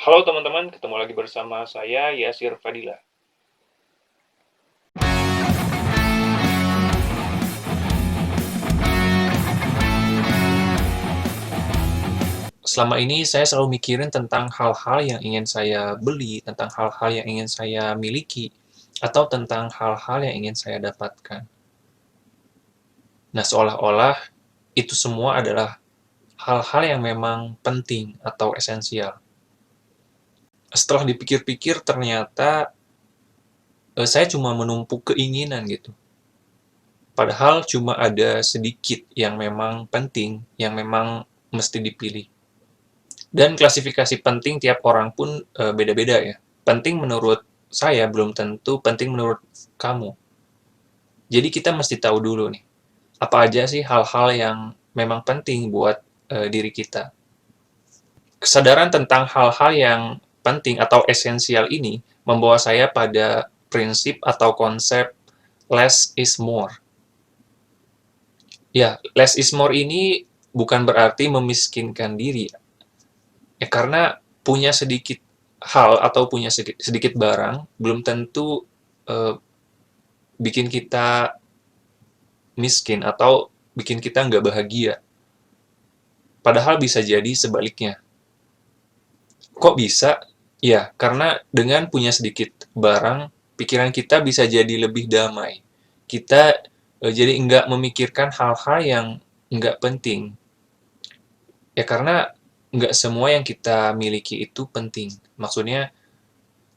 Halo teman-teman, ketemu lagi bersama saya Yasir Fadila. Selama ini saya selalu mikirin tentang hal-hal yang ingin saya beli, tentang hal-hal yang ingin saya miliki, atau tentang hal-hal yang ingin saya dapatkan. Nah, seolah-olah itu semua adalah hal-hal yang memang penting atau esensial. Setelah dipikir-pikir, ternyata saya cuma menumpuk keinginan gitu. Padahal cuma ada sedikit yang memang penting, yang memang mesti dipilih. Dan klasifikasi penting tiap orang pun beda-beda ya. Penting menurut saya belum tentu penting menurut kamu. Jadi kita mesti tahu dulu nih, apa aja sih hal-hal yang memang penting buat diri kita. Kesadaran tentang hal-hal yang penting atau esensial ini membawa saya pada prinsip atau konsep less is more. Ya, less is more ini bukan berarti memiskinkan diri. Ya, karena punya sedikit hal atau punya sedikit barang belum tentu eh, bikin kita miskin atau bikin kita nggak bahagia. Padahal bisa jadi sebaliknya. Kok bisa? Ya, karena dengan punya sedikit barang, pikiran kita bisa jadi lebih damai. Kita jadi nggak memikirkan hal-hal yang nggak penting. Ya karena nggak semua yang kita miliki itu penting. Maksudnya,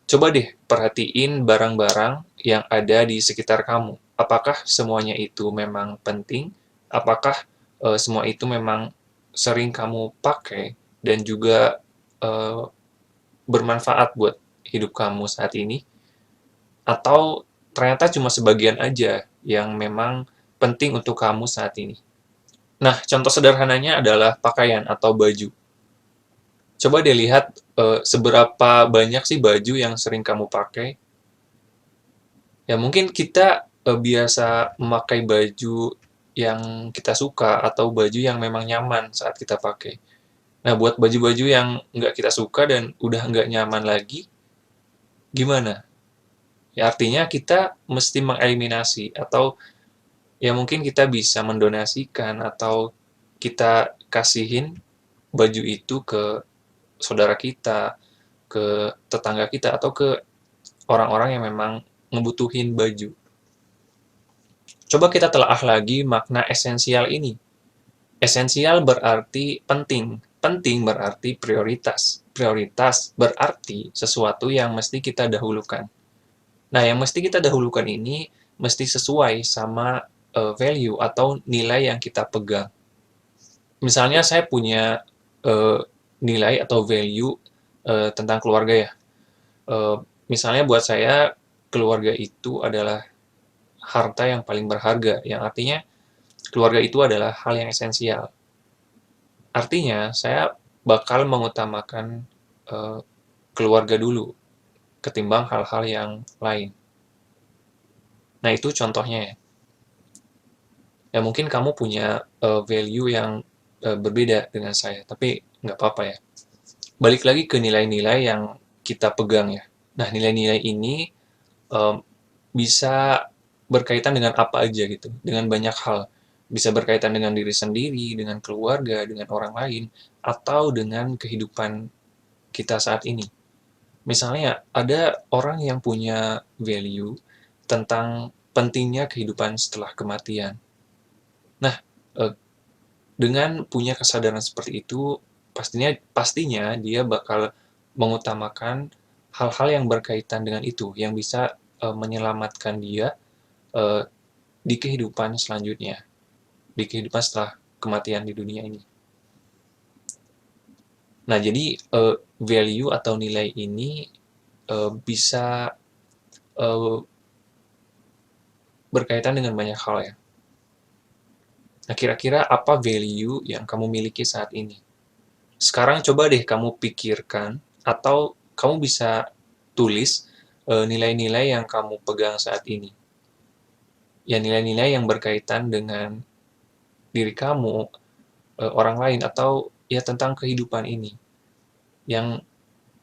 coba deh perhatiin barang-barang yang ada di sekitar kamu. Apakah semuanya itu memang penting? Apakah semua itu memang sering kamu pakai dan juga eh, bermanfaat buat hidup kamu saat ini? Atau ternyata cuma sebagian aja yang memang penting untuk kamu saat ini? Nah, contoh sederhananya adalah pakaian atau baju. Coba deh lihat seberapa banyak sih baju yang sering kamu pakai. Ya mungkin kita biasa memakai baju yang kita suka atau baju yang memang nyaman saat kita pakai. Nah, buat baju-baju yang nggak kita suka dan udah nggak nyaman lagi, gimana? Ya artinya kita mesti mengeliminasi atau ya mungkin kita bisa mendonasikan atau kita kasihin baju itu ke saudara kita, ke tetangga kita, atau ke orang-orang yang memang ngebutuhin baju. Coba kita telaah lagi makna esensial ini. Esensial berarti penting. Penting berarti prioritas. Prioritas berarti sesuatu yang mesti kita dahulukan. Nah, yang mesti kita dahulukan ini mesti sesuai sama value atau nilai yang kita pegang. Misalnya saya punya uh, nilai atau value tentang keluarga ya. Misalnya buat saya keluarga itu adalah harta yang paling berharga, yang artinya keluarga itu adalah hal yang esensial. Artinya, saya bakal mengutamakan eh, keluarga dulu ketimbang hal-hal yang lain. Nah, itu contohnya ya. Ya mungkin kamu punya value yang berbeda dengan saya, tapi nggak apa-apa ya. Balik lagi ke nilai-nilai yang kita pegang ya. Nah, nilai-nilai ini em, bisa berkaitan dengan apa aja gitu, dengan banyak hal. Bisa berkaitan dengan diri sendiri, dengan keluarga, dengan orang lain, atau dengan kehidupan kita saat ini. Misalnya, ada orang yang punya value tentang pentingnya kehidupan setelah kematian. Nah, eh, dengan punya kesadaran seperti itu, pastinya pastinya dia bakal mengutamakan hal-hal yang berkaitan dengan itu, yang bisa menyelamatkan dia eh, di kehidupan selanjutnya, di kehidupan setelah kematian di dunia ini. Nah, jadi value atau nilai ini bisa eh, berkaitan dengan banyak hal ya. Nah, kira-kira apa value yang kamu miliki saat ini? Sekarang coba deh kamu pikirkan atau kamu bisa tulis nilai-nilai yang kamu pegang saat ini. Ya, nilai-nilai yang berkaitan dengan diri kamu, orang lain, atau ya tentang kehidupan ini. Yang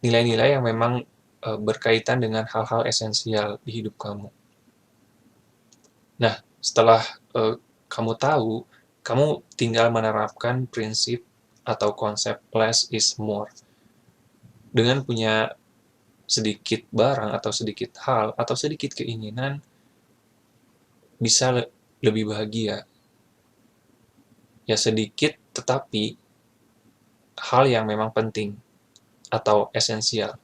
nilai-nilai yang memang berkaitan dengan hal-hal esensial di hidup kamu. Nah, setelah kamu tahu, kamu tinggal menerapkan prinsip atau konsep less is more. Dengan punya sedikit barang atau sedikit hal atau sedikit keinginan, bisa lebih bahagia. Ya sedikit, tetapi hal yang memang penting atau esensial.